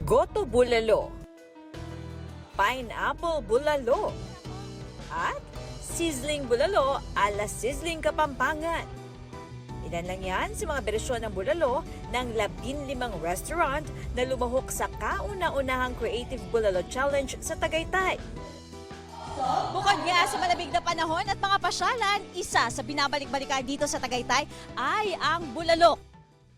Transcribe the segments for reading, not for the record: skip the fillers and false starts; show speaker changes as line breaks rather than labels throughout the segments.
goto bulalo, pineapple bulalo, at sizzling bulalo ala Sizzling Kapampangan. Ilan lang yan sa mga bersyon ng bulalo ng 15 restaurant na lumahok sa kauna-unahang Creative Bulalo Challenge sa Tagaytay.
Bukod nga sa malamig na panahon at mga pasyalan, isa sa binabalik-balikan dito sa Tagaytay ay ang bulalok.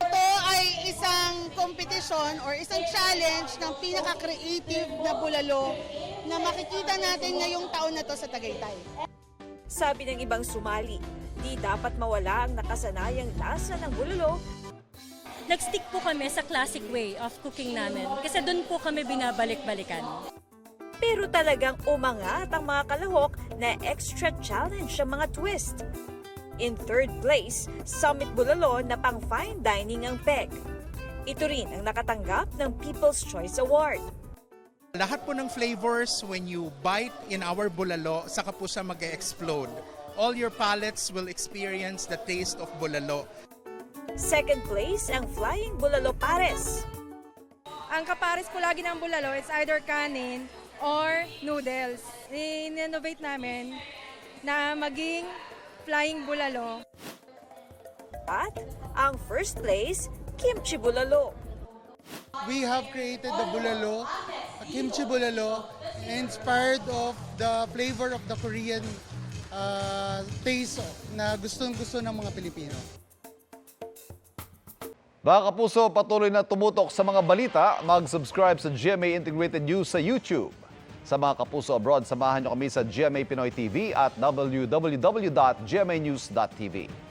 Ito ay isang kompetisyon or isang challenge ng pinaka-creative na bulalo na makikita natin ngayong taon na to sa Tagaytay.
Sabi ng ibang sumali, di dapat mawala ang nakasanayang lasa ng bulalo.
Nag-stick po kami sa classic way of cooking namin kasi doon po kami binabalik-balikan.
Pero talagang umangat ang mga kalahok na extra challenge ang mga twist. In third place, Summit Bulalo na pang fine dining ang peg. Ito rin ang nakatanggap ng People's Choice Award.
Lahat po ng flavors when you bite in our bulalo, saka po siya mag-explode. All your palates will experience the taste of bulalo.
Second place ang Flying Bulalo Pares.
Ang kapares po lagi ng bulalo is either kanin or noodles. In-innovate namin na maging flying bulalo.
At ang first place, Kimchi Bulalo.
We have created the bulalo, a kimchi bulalo, inspired of the flavor of the Korean taste na gustong-gusto ng mga Pilipino.
Mga kapuso, patuloy na tumutok sa mga balita. Mag-subscribe sa GMA Integrated News sa YouTube. Sa mga kapuso abroad, samahan niyo kami sa GMA Pinoy TV at www.gmanews.tv.